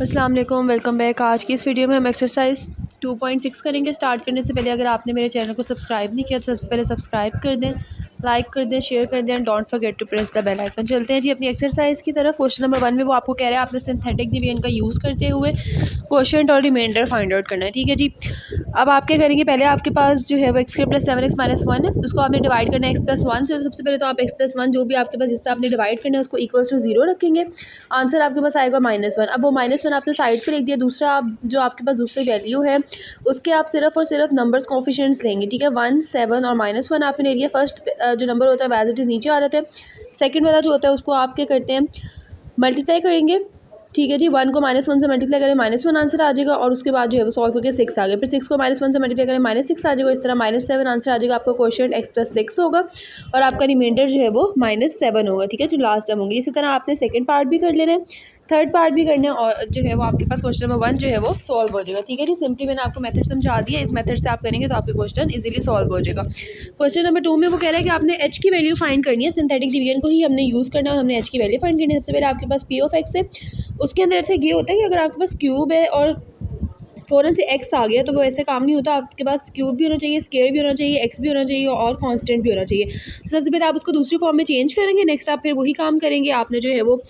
अस्सलाम वालेकुम, welcome back. आज की इस वीडियो में हम एक्सरसाइज 2.6 करेंगे। स्टार्ट करने से पहले अगर आपने मेरे चैनल को सब्सक्राइब नहीं किया तो सबसे पहले सब्सक्राइब कर दें, लाइक कर दें, शेयर कर दें, don't forget to press the bell icon. चलते हैं जी अपनी एक्सरसाइज की तरफ। क्वेश्चन नंबर 1 में वो आपको कह रहा है आपने सिंथेटिक डिवीजन का यूज़ करते हुए क्वोशिएंट और रिमाइंडर फाइंड आउट करना है। ठीक है जी। अब आप क्या करेंगे, पहले आपके पास जो है वो एक्स स्क्वायर प्लस 7x-1 है, उसको आपने डिवाइड करना है x+1 से। तो सबसे पहले तो आप x+1 जो भी आपके पास जिससे आपने डिवाइड करना है उसको इक्वल्स टू 0 रखेंगे। आंसर आपके पास आएगा -1। अब वो -1 आपने साइड पे लिख दिया। दूसरा आप जो आपके पास दूसरी वैल्यू है उसके आप सिर्फ और सिर्फ नंबर्स कोफिशिएंट्स लेंगे। ठीक है, 1, 7 और -1 आपने ले लिया। फर्स्ट जो नंबर होता है वैज इट इज़ नीचे आ जाते हैं। सेकंड वाला जो होता है उसको आप क्या करते हैं, मल्टीप्लाई करेंगे। ठीक है जी, 1 को -1 से मल्टीप्लाई करें, -1 आंसर आ जाएगा। और उसके बाद जो है वो सॉल्व करके 6 आ गया। फिर 6 को -1 से मल्टीप्लाई करें, -6 आ जाएगा। इस तरह -7 आंसर आ जाएगा। आपका क्वोशिएंट x+6 होगा और आपका रिमाइंडर जो है वो -7 होगा। ठीक है, जो लास्ट टर्म होंगी। इसी तरह आपने सेकंड पार्ट भी कर लेना है, थर्ड पार्ट भी करना है, और जो है वो आपके पास क्वेश्चन नंबर 1 जो है वो सॉल्व हो जाएगा। ठीक है जी, सिंपली मैंने आपको मेथड समझा दिया। इस मेथड से आप करेंगे तो आपके क्वेश्चन इजीली सॉल्व हो जाएगा। क्वेश्चन नंबर 2 में वो कह रहा है कि आपने एच की वैल्यू फाइंड करनी है। सिंथेटिक डिवीजन को ही हमने यूज़ करना है और हमने एच की वैल्यू फाइंड करनी है। सबसे पहले आपके पास पी ऑफ एक्स है, उसके अंदर अच्छा ये होता है कि अगर आपके पास क्यूब है और फ़ौरन से एक्स आ गया तो वो ऐसे काम नहीं होता। आपके पास क्यूब भी होना चाहिए, स्क्वायर भी होना चाहिए, एक्स भी होना चाहिए और कांस्टेंट भी होना चाहिए। तो सबसे पहले आप उसको दूसरी फॉर्म में चेंज करेंगे। नेक्स्ट आप फिर वही काम करेंगे। आपने जो है वो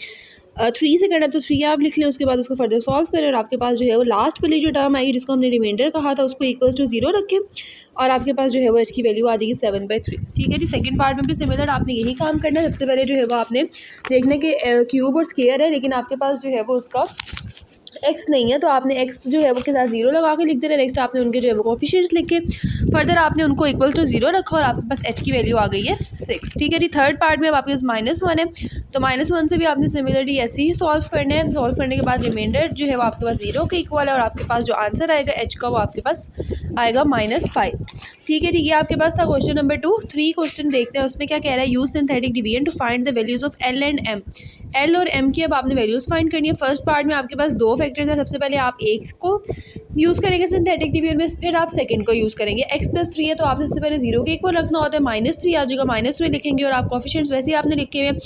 3 से करना तो 3 आप लिख लें। उसके बाद उसको फर्दर सॉल्व करें और आपके पास जो है वो लास्ट वाली जो टर्म आएगी जिसको हमने रिमाइंडर कहा था उसको इक्वल्स टू 0 रखें और आपके पास जो है वो इसकी वैल्यू आ जाएगी 7/3। ठीक है जी। सेकंड पार्ट में भी सिमिलर आपने यही काम करना है। सबसे पहले जो है वो आपने देखना कि क्यूब और स्क्वायर है लेकिन आपके पास जो है वो उसका एक्स नहीं है, तो आपने एक्स जो है वो के साथ 0 लगा के लिख देना। नेक्स्ट आपने उनके जो है वो कोफिशिएंट्स लिखे, फर्दर आपने उनको इक्वल टू 0 रखा और आपके पास एच की वैल्यू आ गई है 6। ठीक है जी। थर्ड पार्ट में अब आपके पास -1 है, तो -1 से भी आपने सिमिलरली ऐसे ही सॉल्व करना है। सॉल्व करने के बाद रिमाइंडर जो है वो आपके पास 0 के इक्वल है और आपके पास जो आंसर आएगा एच का वो आपके पास आएगा -5। ठीक है जी। ये आपके पास था क्वेश्चन नंबर 2। 3 क्वेश्चन देखते हैं उसमें क्या कह रहा है। Use synthetic division to find the values of L and M. L और एम की अब आपने वैल्यूज़ फाइंड करनी है। फर्स्ट पार्ट में आपके पास 2 फैक्टर्स हैं। सबसे पहले आप एक को यूज़ करेंगे सिंथेटिक डिवीजन में, फिर आप सेकंड को यूज़ करेंगे। x+3 है तो आपने सबसे पहले 0 के इक्वल रखना होता है। -3 आ जाएगा, -3 लिखेंगे और आप कोफिशिएंट्स वैसे ही आपने लिखे हुए।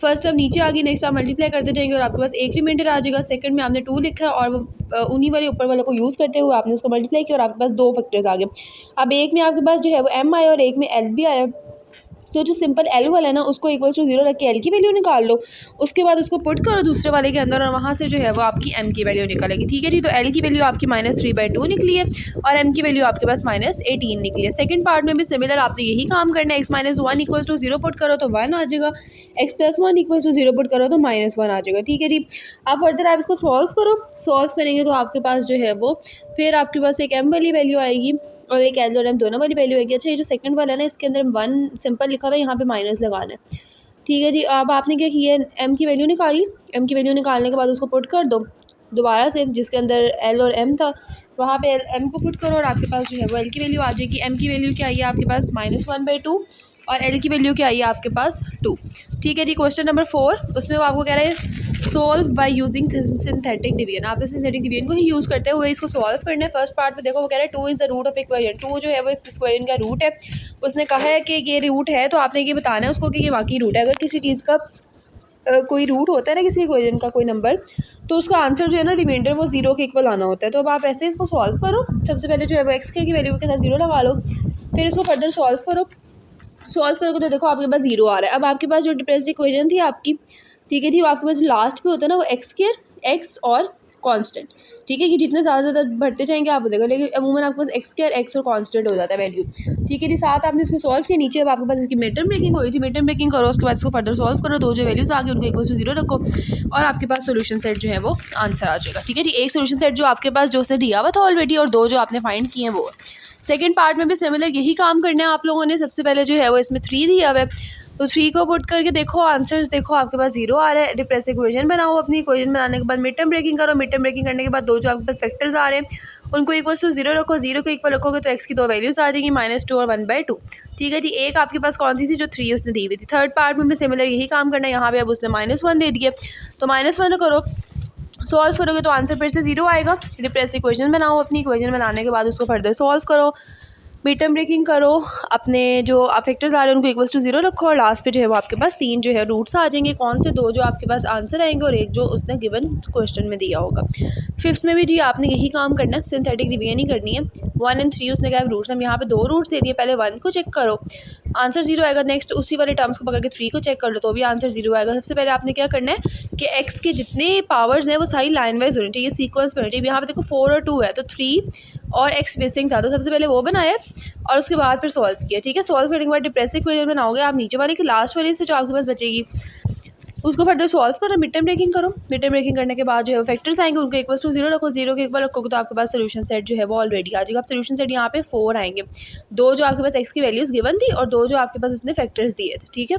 फर्स्ट अब नीचे आ गई, नेक्स्ट आप मल्टीप्लाई करते जाएंगे और आपके पास एक रिमाइंडर आ जाएगा। सेकंड में आपने 2 लिखा है और उन्हीं वाले ऊपर वाले को यूज़ करते हुए आपने उसको मल्टीप्लाई किया और आपके पास 2 फैक्टर्स आ गए। अब एक में आपके पास जो है वो m आया और एक में l भी आया। तो जो सिंपल एल वाला है ना उसको इक्वल्स टू 0 रख के एल की वैल्यू निकाल लो। उसके बाद उसको पुट करो दूसरे वाले के अंदर और वहाँ से जो है वो आपकी एम की वैल्यू निकलेगी। ठीक है जी। तो एल की वैल्यू आपकी -3/2 निकली है और एम की वैल्यू आपके पास -18 निकली है। सेकंड पार्ट में भी सिमिलर आपने यही काम करना है। x-1 इक्वल्स टू 0 पुट करो तो 1 आ जाएगा, x+1 इक्वल्स टू 0 पुट करो तो -1 आ जाएगा। ठीक है जी। अब फर्दर आप इसको सॉल्व करो। सॉल्व करेंगे तो आपके पास जो है वो फिर आपके पास एक एम वाली वैल्यू आएगी और एक एल और एम दोनों वाली वैल्यू आएगी। अच्छा, ये जो सेकंड वाला है ना इसके अंदर 1 सिंपल लिखा हुआ है, यहाँ पे माइनस लगाना है। ठीक है जी। अब आपने क्या किया, एम की वैल्यू निकाली। एम की वैल्यू निकालने के बाद उसको पुट कर दो दोबारा से जिसके अंदर एल और एम था वहाँ पे एम को पुट करो और आपके पास जो है वो एल की वैल्यू आ जाएगी। एम की वैल्यू क्या आई है आपके पास -1/2 और एल की वैल्यू क्या आई है आपके पास 2। ठीक है जी। क्वेश्चन नंबर 4 उसमें वो आपको कह रहा है solve by using synthetic division. आपने सिंथेटिक डिवीजन को ही यूज़ करते हुए इसको सॉल्व करना है। फर्स्ट पार्ट में देखो वो कह रहा है 2 is the root of equation. 2 जो है वो इस इक्वेशन का रूट है। उसने कहा है कि ये रूट है तो आपने ये बताना है उसको कि ये वाकई रूट है। अगर किसी चीज़ का कोई रूट होता है ना किसी इक्वेशन का कोई नंबर, तो उसका आंसर जो है ना रिमाइंडर वो 0 के इक्वल आना होता है। तो अब आप ऐसे इसको सॉल्व करो। सबसे पहले जो है वो एक्स की वैल्यू के साथ 0 लगा लो, फिर इसको फर्दर सॉल्व करो। सॉल्व करोगे तो देखो आपके पास 0 आ रहा है। अब आपके पास जो डिप्रेस्ड इक्वेशन थी आपकी, ठीक है जी, वो आपके पास लास्ट में होता है ना वो x² एक्स और कांस्टेंट। ठीक है कि जितने ज़्यादा बढ़ते जाएंगे आप देखो, लेकिन अमूमन आपके पास x² एक्स और कांस्टेंट हो जाता है वैल्यू। ठीक है जी। साथ आपने इसको सॉल्व किया। नीचे अब आपके पास इसकी मिड टर्म ब्रेकिंग हो रही थी, मिड टर्म ब्रेकिंग करो, उसके बाद इसको फर्दर सॉल्व करो। दो जो वैल्यूज़ आ गई उनको इक्वल टू 0 रखो और आपके पास सोल्यूशन सेट जो है वो आंसर आ जाएगा। ठीक है जी। एक सोल्यूशन सेट जो आपके पास जो उसने दिया हुआ था ऑलरेडी और 2 जो आपने फाइंड किए हैं वो। सेकंड पार्ट में भी सिमिलर यही काम करना है आप लोगों ने। सबसे पहले जो है वो इसमें 3 दिया हुआ है, तो 3 को पुट करके देखो आंसर्स देखो आपके पास 0 आ रहा है। डिप्रेस इक्वेशन बनाओ। अपनी इक्वेशन बनाने के बाद मिड टर्म ब्रेकिंग करो। मिड टर्म ब्रेकिंग करने के बाद 2 जो आपके पास फैक्टर्स आ रहे हैं उनको इक्वल टू 0 रखो। 0 को इक्वल रखोगे तो एक्स की 2 वैल्यूज़ आ जाएंगी, -2 और 1/2। ठीक है जी। एक आपके पास कौन सी थी जो 3 उसने दी हुई थी। थर्ड पार्ट में भी सिमिलर यही काम करना है। यहाँ पे अब उसने -1 दे दिए तो -1 करो। सॉल्व करोगे तो आंसर फिर से 0 आएगा। डिप्रेस इक्वेशन बनाओ। अपनी इक्वेशन बनाने के बाद उसको फर्दर सॉल्व करो। मिड टर्म ब्रेकिंग करो, अपने जो फैक्टर्स आ रहे हैं उनको इक्वल्स टू 0 रखो और लास्ट पे जो है वो आपके पास 3 जो है रूट्स आ जाएंगे। कौन से 2 जो आपके पास आंसर आएंगे और एक जो उसने गिवन क्वेश्चन में दिया होगा। फिफ्थ में भी जी आपने यही काम करना है, सिंथेटिक डिवीजन ही करनी है। 1 और 3 उसने क्या रूट्स, हम यहाँ पे 2 रूट्स दे दिए, पहले 1 को चेक करो आंसर 0 आएगा, नेक्स्ट उसी वाले टर्म्स को पकड़ के 3 को चेक कर लो तो भी आंसर 0 आएगा। सबसे पहले आपने क्या करना है कि एक्स के जितने पावर्स हैं वो सारी लाइन वाइज होनी चाहिए, सीक्वेंस में होनी चाहिए। यहाँ पे देखो 4 और 2 है तो 3 और एक्स मिसिंग था, तो सबसे पहले वो बनाया और उसके बाद फिर सॉल्व किया। ठीक है, सॉल्व करने के बाद डिप्रेसिव इक्वेशन बनाओगे आप नीचे वाले की, लास्ट वाले से जो आपके पास बचेगी उसको फर्दर सॉल्व करो, मिड टर्म ब्रेकिंग करो। मिड टर्म ब्रेकिंग करने के बाद जो है फैक्टर्स आएंगे उनको इक्वल्स टू 0 रखो, 0 के एक बार रखोगे तो आपके पास सोल्यूशन सेट जो है वो ऑलरेडी आ जाएगा। आप सोल्यूशन सेट यहाँ पे 4 आएंगे, 2 जो आपके पास एक्स की वैल्यूज़ गिवन थी और 2 जो आपके पास उसने फैक्टर्स दिए थे। ठीक है,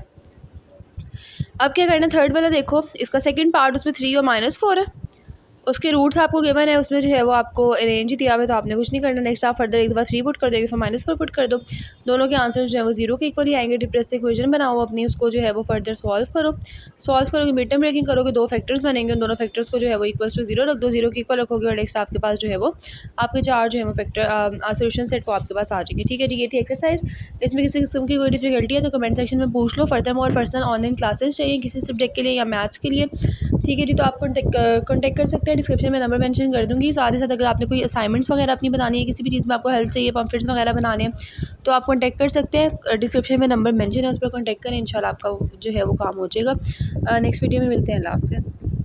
अब क्या करना है, थर्ड वाला देखो, इसका सेकंड पार्ट उसमें 3 और -4 है, उसके रूट्स आपको गिवन है, उसमें जो है वो आपको अरेंज ही दिया हुआ है तो आपने कुछ नहीं करना। नेक्स्ट आप फर्दर एक दफ़ा 3 पुट कर दोगे, फिर -4 पुट कर दो, दोनों के आंसर जो है वो 0 के इक्वल ही आएंगे। डिप्रेसिव इक्वेशन बनाओ अपनी, उसको जो है वो फर्दर सॉल्व करो, सॉल्व करोगे मिड टर्म ब्रेकिंग करोगे, 2 फैक्टर्स बनेंगे, उन दोनों फैक्टर्स को जो है वो इक्वल्स टू 0 रख दो, 0 के इक्वल रखोगे और नेक्स्ट आपके पास जो है वो आपके 4 जो है वो फैक्टर सोल्यूशन सेट वो आपके पास आ जाएंगे। ठीक है जी, ये थी एक्सरसाइज। इसमें किसी किस्म की कोई डिफिकल्टी है तो कमेंट सेक्शन में पूछ लो। Further more personal online classes चाहिए किसी सब्जेक्ट के लिए या मैथ्स के लिए, ठीक है जी, तो आप कॉन्टैक्ट कर सकते हैं, डिस्क्रिप्शन में नंबर मेंशन कर दूँगी। साथ ही साथ अगर आपने कोई असाइनमेंट्स वगैरह अपनी बनानी है, किसी भी चीज़ में आपको हेल्प चाहिए, पम्फलेट्स वगैरह बनाने हैं, तो आप कॉन्टैक्ट कर सकते हैं। डिस्क्रिप्शन में नंबर मेंशन है, उस पर कॉन्टैक्ट करें, इंशाल्लाह आपका जो है वो काम हो जाएगा। नेक्स्ट वीडियो में मिलते हैं, अल्लाह हाफ़िज़।